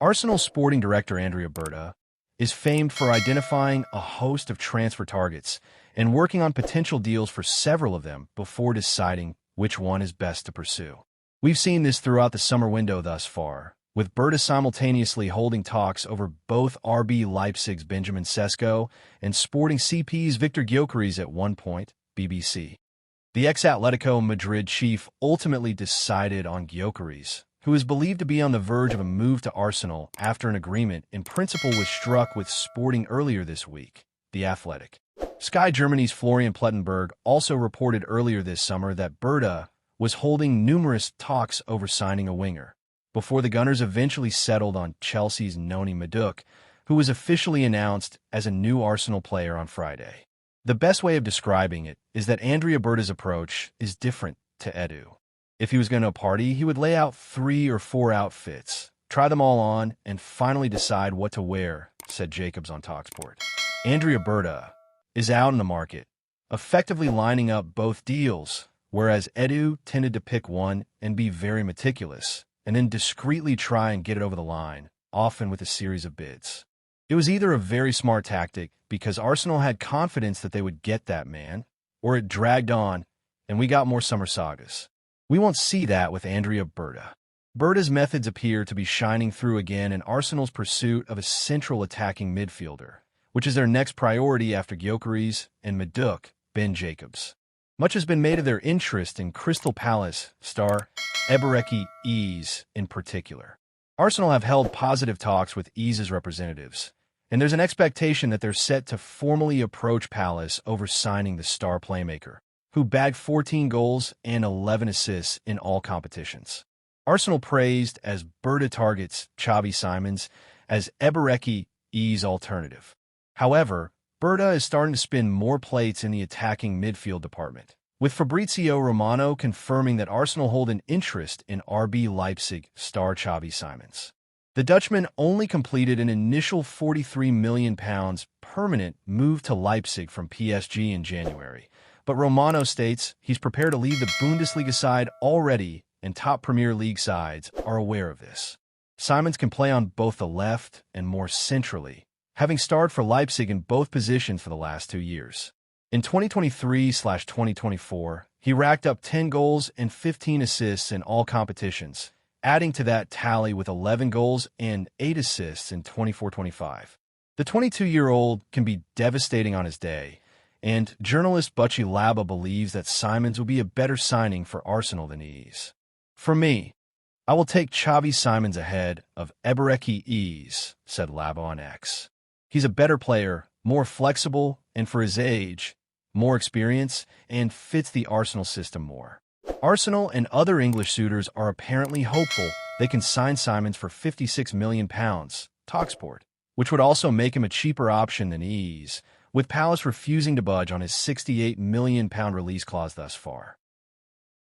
Arsenal sporting director Andrea Berta is famed for identifying a host of transfer targets and working on potential deals for several of them before deciding which one is best to pursue. We've seen this throughout the summer window thus far, with Berta simultaneously holding talks over both RB Leipzig's Benjamin Sesko and Sporting CP's Victor Gyökeres at one point, BBC. The ex-Atletico Madrid chief ultimately decided on Gyökeres, who is believed to be on the verge of a move to Arsenal after an agreement in principle was struck with Sporting earlier this week, The Athletic. Sky Germany's Florian Plettenberg also reported earlier this summer that Berta was holding numerous talks over signing a winger, before the Gunners eventually settled on Chelsea's Noni Madueke, who was officially announced as a new Arsenal player on Friday. The best way of describing it is that Andrea Berta's approach is different to Edu. If he was going to party, he would lay out 3 or 4 outfits, try them all on, and finally decide what to wear, said Jacobs on TalkSport. Andrea Berta is out in the market, effectively lining up both deals, whereas Edu tended to pick one and be very meticulous, and then discreetly try and get it over the line, often with a series of bids. It was either a very smart tactic because Arsenal had confidence that they would get that man, or it dragged on, and we got more summer sagas. We won't see that with Andrea Berta. Berta's methods appear to be shining through again in Arsenal's pursuit of a central attacking midfielder, which is their next priority after Gyökeres and Madueke, Ben Jacobs. Much has been made of their interest in Crystal Palace star Ebereki Eze in particular. Arsenal have held positive talks with Eze's representatives, and there's an expectation that they're set to formally approach Palace over signing the star playmaker, who bagged 14 goals and 11 assists in all competitions. Arsenal praised as Berta targets Xavi Simons as Ebereki Eze alternative. However, Berta is starting to spin more plates in the attacking midfield department, with Fabrizio Romano confirming that Arsenal hold an interest in RB Leipzig star Xavi Simons. The Dutchman only completed an initial £43 million permanent move to Leipzig from PSG in January, but Romano states he's prepared to leave the Bundesliga side already, and top Premier League sides are aware of this. Simons can play on both the left and more centrally, having starred for Leipzig in both positions for the last 2 years. In 2023/2024, he racked up 10 goals and 15 assists in all competitions, adding to that tally with 11 goals and 8 assists in 24/25. The 22-year-old can be devastating on his day, and journalist Butchie Laba believes that Simons will be a better signing for Arsenal than Eze. For me, I will take Xavi Simons ahead of Ebereki Eze, said Laba on X. He's a better player, more flexible, and for his age, more experience, and fits the Arsenal system more. Arsenal and other English suitors are apparently hopeful they can sign Simons for £56 million, TalkSport, which would also make him a cheaper option than Eze, with Palace refusing to budge on his £68 million release clause thus far.